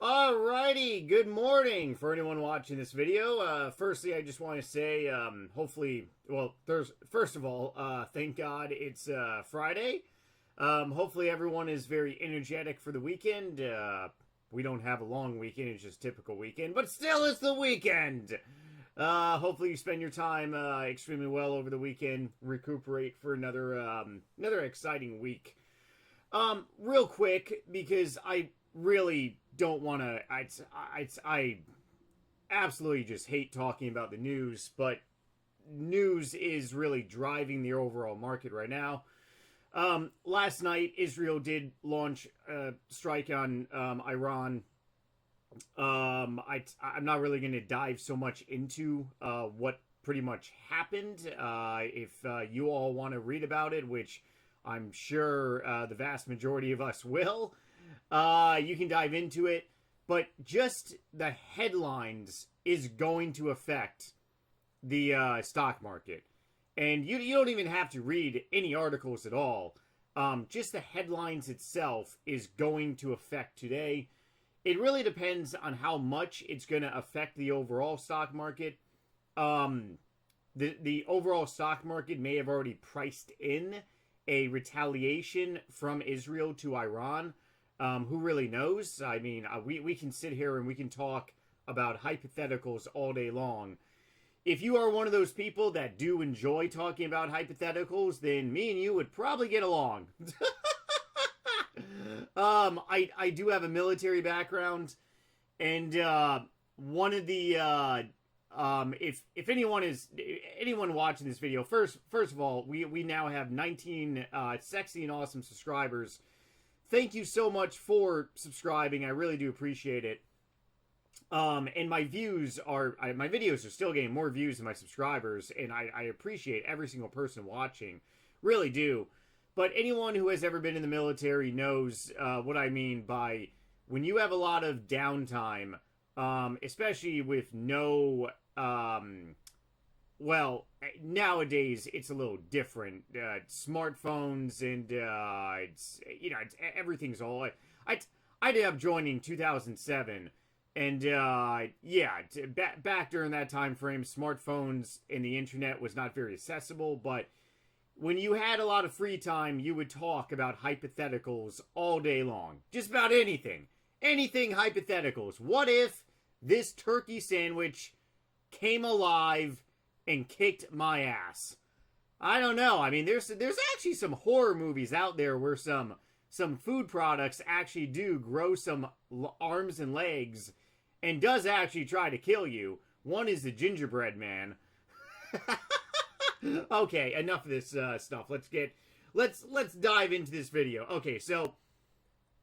Alrighty, good morning for anyone watching this video. Firstly, I just want to say, first of all, thank God it's Friday. Hopefully everyone is very energetic for the weekend. We don't have a long weekend, it's just typical weekend, but still it's the weekend! Hopefully you spend your time extremely well over the weekend, recuperate for another exciting week. Real quick, because I really don't want to. I absolutely just hate talking about the news, but news is really driving the overall market right now. Last night, Israel did launch a strike on Iran. I'm not really going to dive so much into what pretty much happened. If you all want to read about it, which I'm sure the vast majority of us will, you can dive into it, but just the headlines is going to affect the stock market. And you don't even have to read any articles at all. Just the headlines itself is going to affect today. It really depends on how much it's going to affect the overall stock market. The overall stock market may have already priced in a retaliation from Israel to Iran. Who really knows? I mean, we can sit here and we can talk about hypotheticals all day long. If you are one of those people that do enjoy talking about hypotheticals, then me and you would probably get along. I do have a military background, and one of the if anyone watching this video, first of all, we now have 19 sexy and awesome subscribers. Thank you so much for subscribing. I really do appreciate it. And my videos are still getting more views than my subscribers, and I appreciate every single person watching. Really do. But anyone who has ever been in the military knows what I mean by when you have a lot of downtime, especially with no... well, nowadays it's a little different. Smartphones and everything's all. I ended up joining 2007, and back during that time frame, smartphones and the internet was not very accessible. But when you had a lot of free time, you would talk about hypotheticals all day long, just about anything hypotheticals. What if this turkey sandwich came alive and kicked my ass? I don't know. I mean, there's actually some horror movies out there where some food products actually do grow some arms and legs and does actually try to kill you. One is the gingerbread man. Okay, enough of this stuff. Let's dive into this video. Okay, so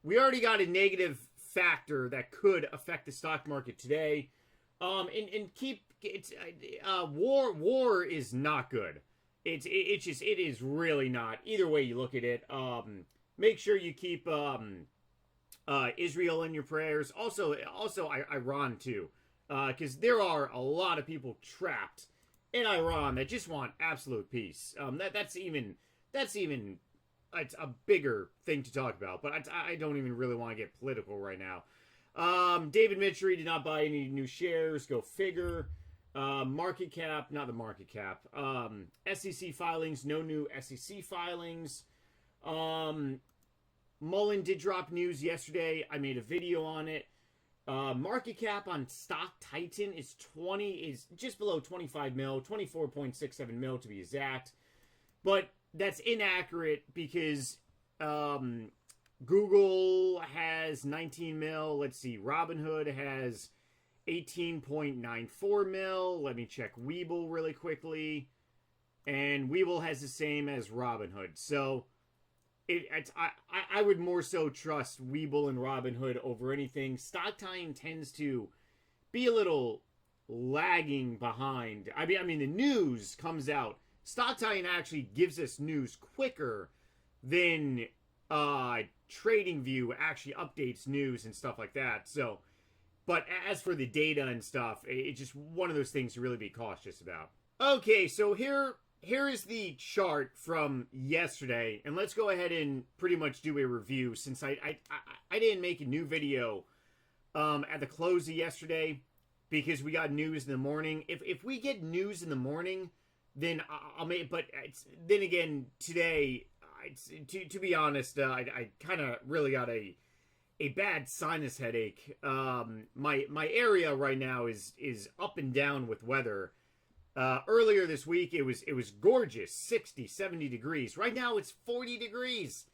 we already got a negative factor that could affect the stock market today. War is not good. It is really not. Either way you look at it, make sure you keep Israel in your prayers. Also Iran too, because there are a lot of people trapped in Iran that just want absolute peace. That's even it's a bigger thing to talk about. But I don't even really want to get political right now. David Mitchery did not buy any new shares. Go figure. Market cap, not the market cap. SEC filings, no new SEC filings. Mullen did drop news yesterday. I made a video on it. Market cap on Stock Titan is just below 25 mil, 24.67 mil to be exact. But that's inaccurate because Google has 19 mil. Let's see. Robinhood has 18.94 mil. Let me check Webull really quickly. And Webull has the same as Robinhood. So I would more so trust Webull and Robinhood over anything. StockTime tends to be a little lagging behind. I mean the news comes out. StockTime actually gives us news quicker than TradingView actually updates news and stuff like that. So, but as for the data and stuff, it's just one of those things to really be cautious about. Okay, so here is the chart from yesterday, and let's go ahead and pretty much do a review since I didn't make a new video at the close of yesterday because we got news in the morning. If we get news in the morning, then I'll make. But then again, today, to be honest, I kind of really got a bad sinus headache. My area right now is up and down with weather. Earlier this week, it was gorgeous, 60, 70 degrees. Right now, it's 40 degrees.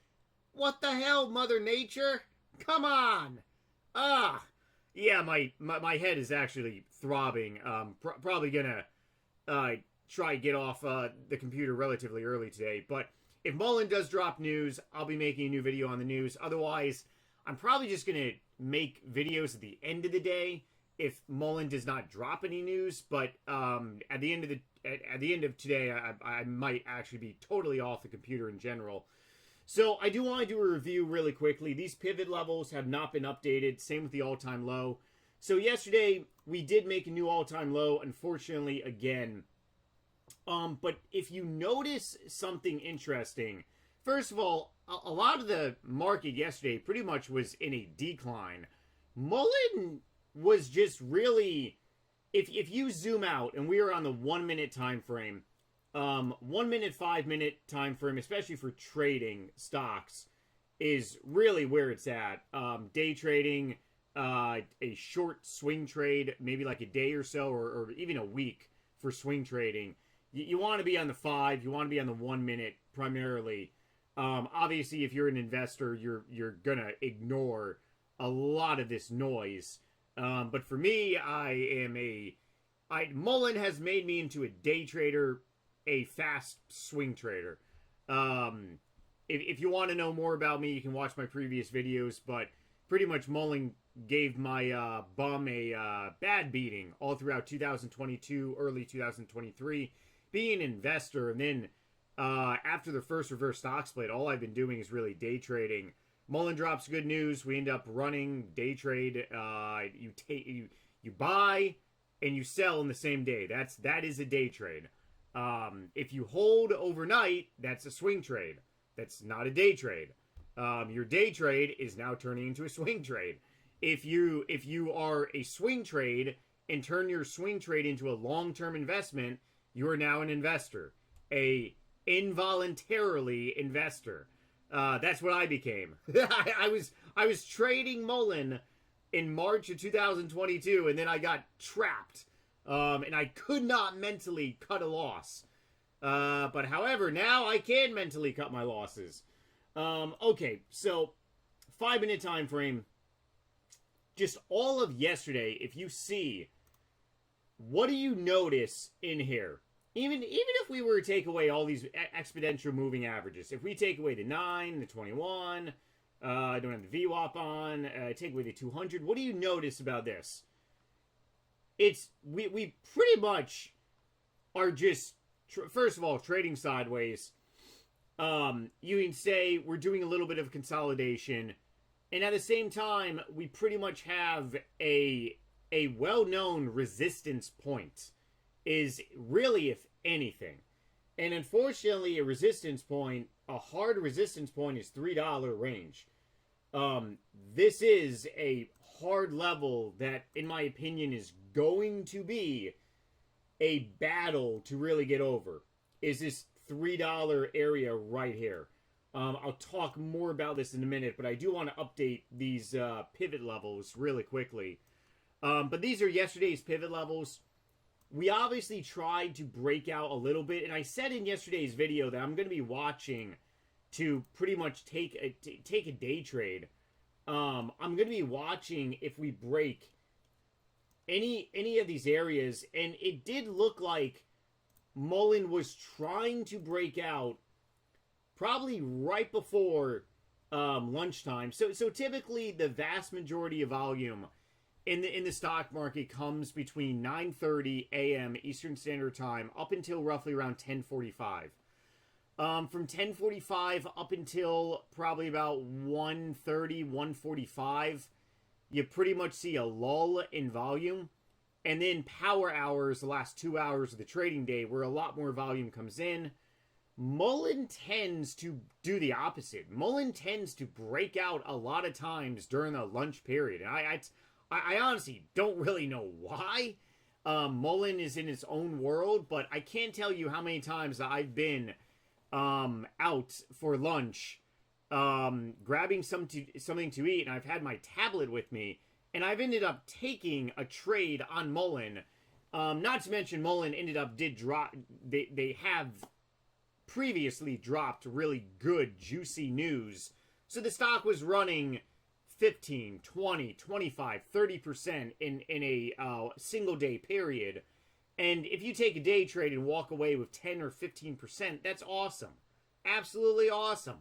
What the hell, Mother Nature? Come on! Yeah, my head is actually throbbing. Probably gonna try to get off the computer relatively early today. But if Mullen does drop news, I'll be making a new video on the news. Otherwise, I'm probably just gonna make videos at the end of the day if Mullen does not drop any news. But at the end of today, I might actually be totally off the computer in general. So I do want to do a review really quickly. These pivot levels have not been updated. Same with the all-time low. So yesterday, we did make a new all-time low, unfortunately, again. But if you notice something interesting, first of all, a lot of the market yesterday pretty much was in a decline. Mullen was just really, if you zoom out, and we are on the 1 minute time frame, 1 minute, 5 minute time frame, especially for trading stocks, is really where it's at. Day trading, a short swing trade, maybe like a day or so, or even a week for swing trading. You want to be on the 5, you want to be on the 1 minute primarily. Obviously, if you're an investor, you're gonna ignore a lot of this noise. But for me, Mullen has made me into a day trader, a fast swing trader. If you want to know more about me, you can watch my previous videos, but pretty much Mullen gave my bum a bad beating all throughout 2022, early 2023, being an investor. And then after the first reverse stock split, all I've been doing is really day trading. Mullen drops good news. We end up running day trade. You buy and you sell in the same day. That is a day trade. If you hold overnight, that's a swing trade. That's not a day trade. Your day trade is now turning into a swing trade. If you are a swing trade and turn your swing trade into a long-term investment, you are now an investor, a involuntarily investor. That's what I became. I was trading Mullen in March of 2022, and then I got trapped. And I could not mentally cut a loss. But however, now I can mentally cut my losses. Okay, so 5 minute time frame. Just all of yesterday, if you see, what do you notice in here? Even if we were to take away all these exponential moving averages, if we take away the 9, the 21, I don't have the VWAP on, take away the 200, what do you notice about this? It's we pretty much are just first of all trading sideways. You can say we're doing a little bit of consolidation, and at the same time we pretty much have a well-known resistance point. Is really, if anything, and unfortunately, a hard resistance point is $3 range. This is a hard level that, in my opinion, is going to be a battle to really get over. Is this $3 area right here? I'll talk more about this in a minute, but I do want to update these pivot levels really quickly. But these are yesterday's pivot levels. We obviously tried to break out a little bit, and I said in yesterday's video that I'm going to be watching to pretty much take a day trade. I'm going to be watching if we break any of these areas, and it did look like Mullen was trying to break out probably right before lunchtime. So typically the vast majority of volume in the stock market comes between 9:30 a.m. Eastern Standard Time up until roughly around 10:45. From 10:45 up until probably about 1:30, 1:45, you pretty much see a lull in volume. And then power hours, the last 2 hours of the trading day, where a lot more volume comes in. Mullen tends to do the opposite. Mullen tends to break out a lot of times during the lunch period. And I honestly don't really know why. Mullen is in its own world, but I can't tell you how many times I've been out for lunch, grabbing something to eat, and I've had my tablet with me, and I've ended up taking a trade on Mullen. Not to mention Mullen did drop. They have previously dropped really good, juicy news. So the stock was running 15, 20, 25, 30% in a single day period. And if you take a day trade and walk away with 10 or 15%, that's awesome. Absolutely awesome.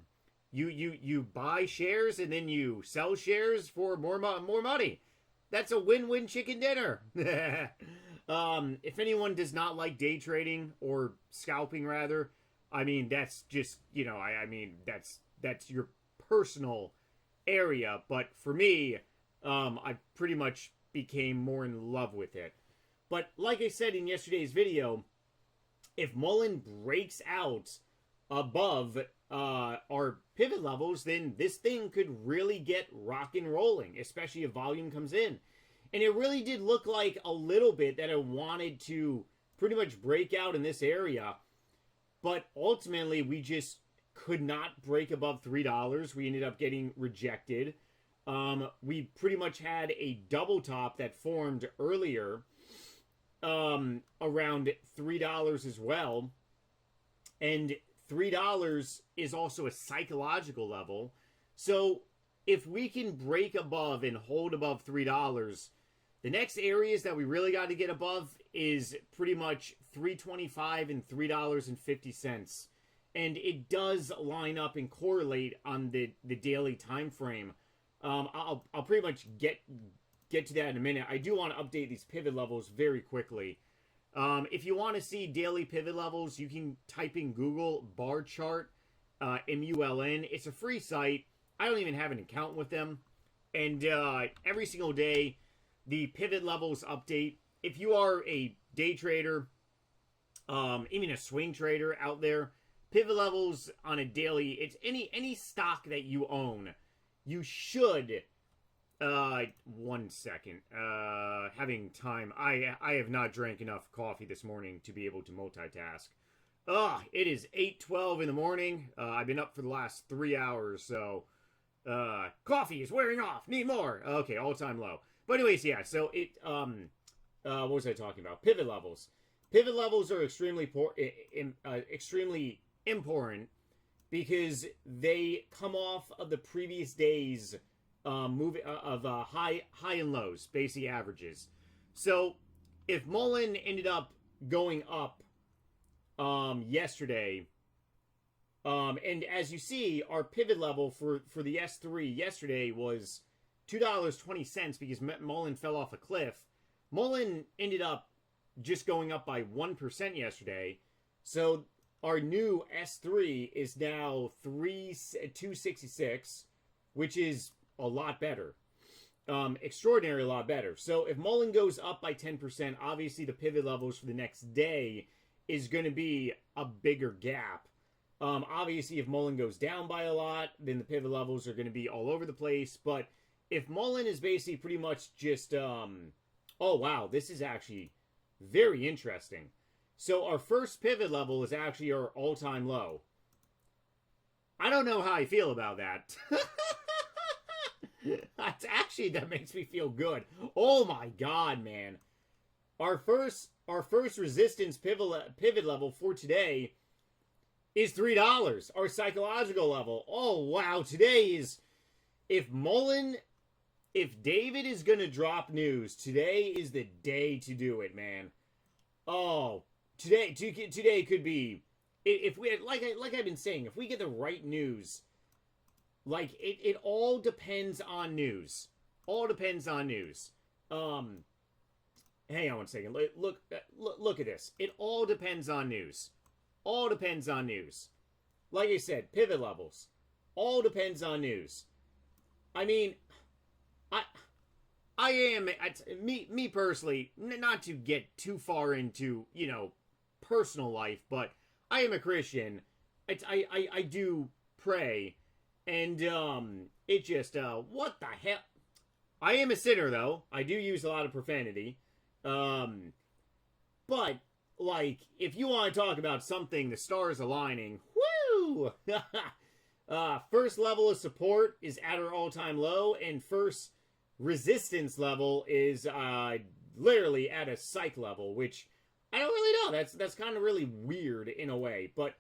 You buy shares and then you sell shares for more money. That's a win-win chicken dinner. If anyone does not like day trading or scalping rather, I mean, that's just, I mean, that's your personal area. But for me, I pretty much became more in love with it. But like I said in yesterday's video, if Mullen breaks out above our pivot levels, then this thing could really get rock and rolling, especially if volume comes in. And it really did look like a little bit that it wanted to pretty much break out in this area. But ultimately, we just could not break above $3. We ended up getting rejected. We pretty much had a double top that formed earlier around $3 as well. And $3 is also a psychological level. So if we can break above and hold above $3, the next areas that we really got to get above is pretty much $3.25 and $3.50. And it does line up and correlate on the daily time frame. I'll pretty much get to that in a minute. I do want to update these pivot levels very quickly. If you want to see daily pivot levels, you can type in Google bar chart, MULN. It's a free site. I don't even have an account with them. And every single day, the pivot levels update. If you are a day trader, even a swing trader out there, pivot levels on a daily, it's any stock that you own, you should, 1 second, having time. I have not drank enough coffee this morning to be able to multitask. It is 8:12 in the morning. I've been up for the last 3 hours, so coffee is wearing off. Need more. Okay, all-time low. But anyways, yeah, so what was I talking about? Pivot levels. Pivot levels are extremely important because they come off of the previous days high and lows, basic averages. So if Mullen ended up going up yesterday, and as you see, our pivot level for the S3 yesterday was $2.20 because Mullen fell off a cliff. Mullen ended up just going up by 1% yesterday. So our new S3 is now 266, which is a lot better. Extraordinary a lot better. So if Mullen goes up by 10%, obviously the pivot levels for the next day is going to be a bigger gap. Obviously, if Mullen goes down by a lot, then the pivot levels are going to be all over the place. But if Mullen is basically pretty much just, oh wow, this is actually very interesting. So our first pivot level is actually our all-time low. I don't know how I feel about that. That makes me feel good. Oh my god, man. Our first resistance pivot level for today is $3. Our psychological level. Oh wow, today is, if David is going to drop news, today is the day to do it, man. Oh, today could be, if we, like I've been saying, if we get the right news, like it all depends on news. All depends on news. Hang on 1 second. Look at this. It all depends on news. All depends on news. Like I said, pivot levels. All depends on news. I mean, I am, me personally, not to get too far into, personal life, but I am a Christian. I do pray, and it just, what the hell? I am a sinner, though. I do use a lot of profanity. Um, but, like, if you want to talk about something, the stars aligning, woo! First level of support is at our all-time low, and first resistance level is literally at a psych level, which I don't really know. That's kind of really weird in a way, but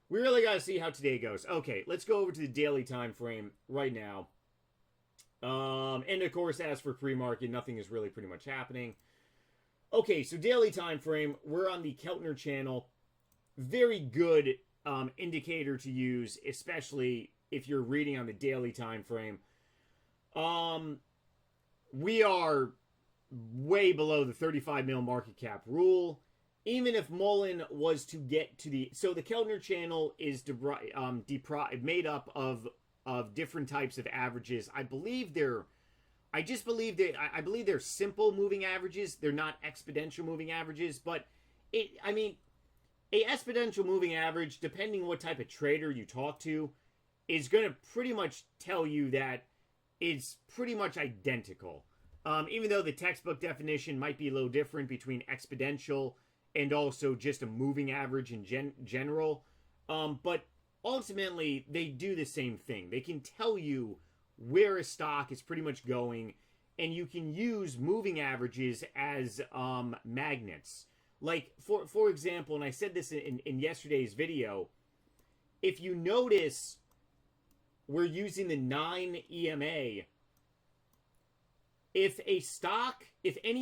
we really got to see how today goes. Okay, let's go over to the daily time frame right now. And of course, as for pre-market, nothing is really pretty much happening. Okay, so daily time frame, we're on the Keltner channel. Very good indicator to use, especially if you're reading on the daily time frame. We are way below the 35 mil market cap rule. Even if Mullen was to get to the... So the Keltner channel is made up of different types of averages. I believe they're simple moving averages. They're not exponential moving averages, but a exponential moving average, depending what type of trader you talk to, is going to pretty much tell you that it's pretty much identical. Even though the textbook definition might be a little different between exponential and also just a moving average in general. But ultimately, they do the same thing. They can tell you where a stock is pretty much going, and you can use moving averages as magnets. Like, for example, and I said this in yesterday's video, if you notice, we're using the 9 EMA. If any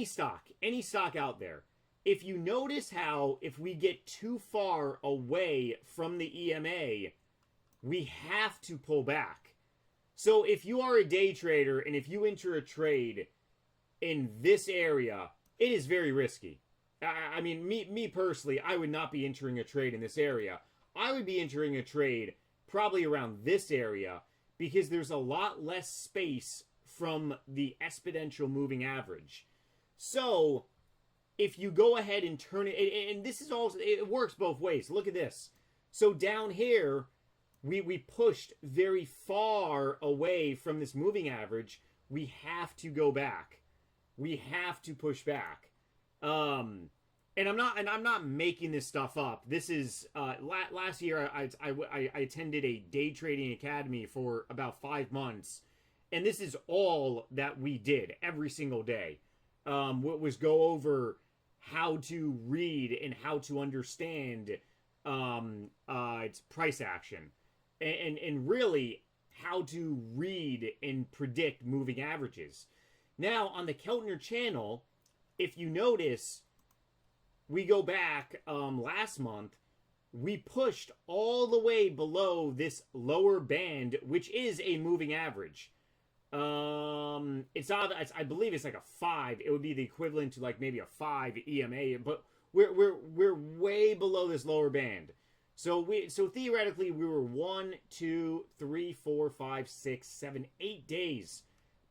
stock out there, if you notice how if we get too far away from the EMA, we have to pull back. So if you are a day trader and if you enter a trade in this area, it is very risky. I mean, me personally, I would not be entering a trade in this area. I would be entering a trade probably around this area because there's a lot less space from the exponential moving average. So if you go ahead and turn it, and this is also, it works both ways. Look at this. So down here, we pushed very far away from this moving average. We have to go back. We have to push back. And I'm not making this stuff up. This is last year I attended a day trading academy for about 5 months, and this is all that we did every single day. Was go over how to read and how to understand its price action, and really how to read and predict moving averages. Now on the Keltner channel, if you notice, we go back last month, we pushed all the way below this lower band, which is a moving average. I believe it's like a 5. It would be the equivalent to like maybe a 5 EMA, but we're way below this lower band. So theoretically we were 1, 2, 3, 4, 5, 6, 7, 8 days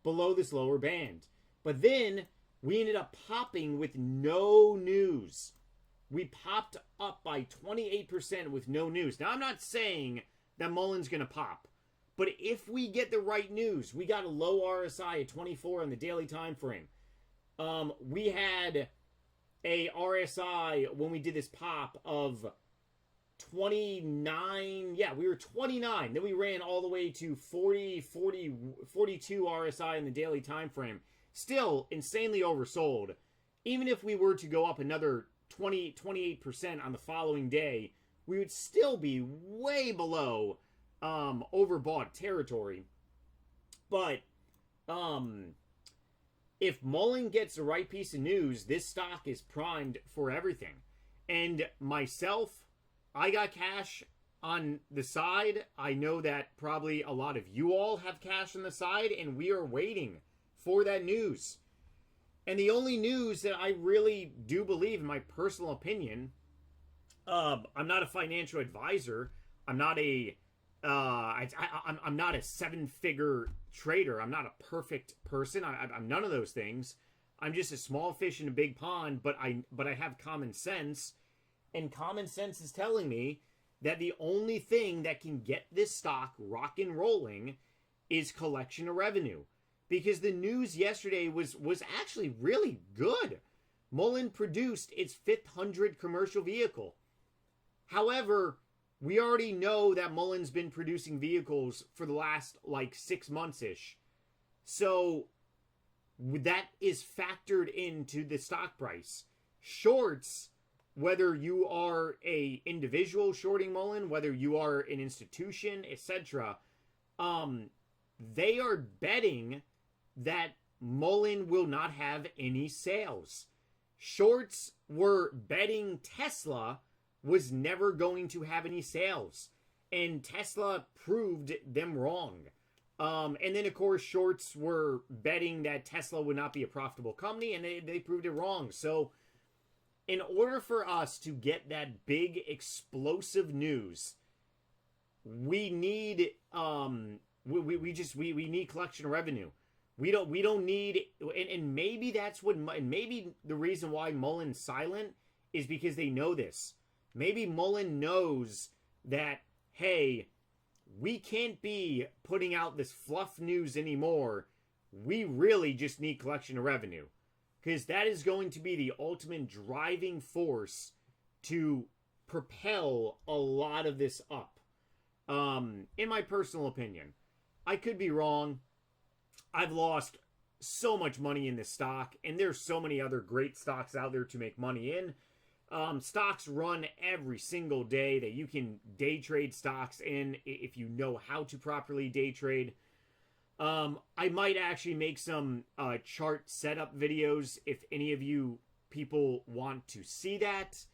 below this lower band. But then we ended up popping with no news. We popped up by 28% with no news. Now, I'm not saying that Mullen's going to pop. But if we get the right news, we got a low RSI at 24 on the daily time frame. We had a RSI when we did this pop of 29. Yeah, we were 29. Then we ran all the way to 40, 42 RSI in the daily time frame. Still insanely oversold. Even if we were to go up another 28% on the following day, we would still be way below overbought territory. But if Mullen gets the right piece of news, this stock is primed for everything. And myself, I got cash on the side. I know that probably a lot of you all have cash on the side, and we are waiting for that news. And the only news that I really do believe, in my personal opinion, I'm not a financial advisor. I'm not a I'm not a 7-figure trader. I'm not a perfect person. I'm none of those things. I'm just a small fish in a big pond. But I have common sense, and common sense is telling me that the only thing that can get this stock rock and rolling is collection of revenue. because the news yesterday was actually really good. Mullen produced its 500th commercial vehicle. However, we already know that Mullen's been producing vehicles for the last like 6 months-ish. So that is factored into the stock price. Shorts, whether you are a individual shorting Mullen, whether you are an institution, etc., they are betting that Mullen will not have any sales. Shorts were betting Tesla was never going to have any sales, and Tesla proved them wrong. And then, of course, shorts were betting that Tesla would not be a profitable company, and they proved it wrong. So in order for us to get that big explosive news, we need we need collection revenue. We don't need, and maybe that's what, and maybe the reason why Mullen's silent is because they know this. Maybe Mullen knows that, hey, we can't be putting out this fluff news anymore. We really just need collection of revenue. Because that is going to be the ultimate driving force to propel a lot of this up. In my personal opinion. I could be wrong. I've lost so much money in this stock, and there's so many other great stocks out there to make money in. Stocks run every single day that you can day trade stocks in if you know how to properly day trade. I might actually make some chart setup videos if any of you people want to see that.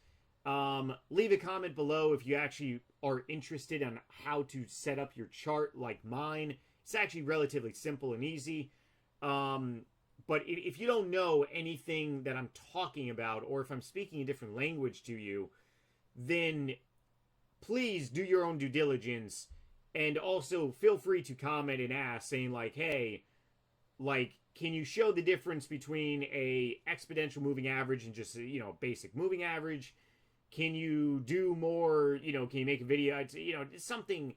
Leave a comment below if you actually are interested on how to set up your chart like mine. It's actually relatively simple and easy. But if you don't know anything that I'm talking about, or if I'm speaking a different language to you, then please do your own due diligence. And also feel free to comment and ask, saying like, hey, like, can you show the difference between a exponential moving average and just, basic moving average? Can you do more, can you make a video, something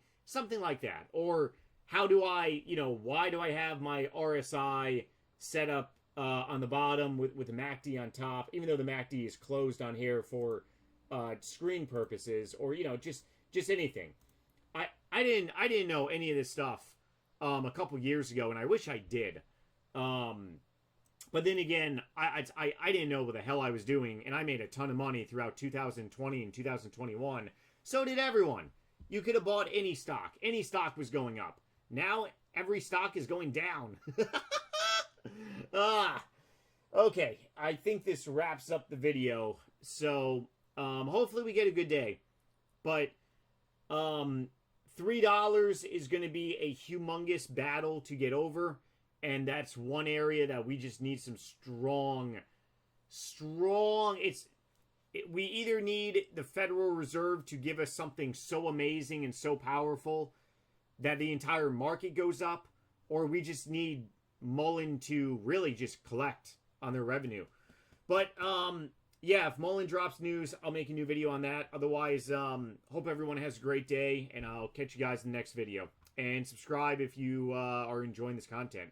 like that? Or how do I, why do I have my RSI set up on the bottom with the MACD on top, even though the MACD is closed on here for screen purposes, or, just anything. I didn't know any of this stuff a couple years ago, and I wish I did. But then again, I didn't know what the hell I was doing, and I made a ton of money throughout 2020 and 2021. So did everyone. You could have bought any stock. Any stock was going up. Now, every stock is going down. Okay. I think this wraps up the video. So, hopefully we get a good day. But, $3 is going to be a humongous battle to get over. And that's one area that we just need some strong, we either need the Federal Reserve to give us something so amazing and so powerful that the entire market goes up, or we just need Mullen to really just collect on their revenue. But, yeah, if Mullen drops news, I'll make a new video on that. Otherwise, hope everyone has a great day, and I'll catch you guys in the next video. And subscribe if you are enjoying this content.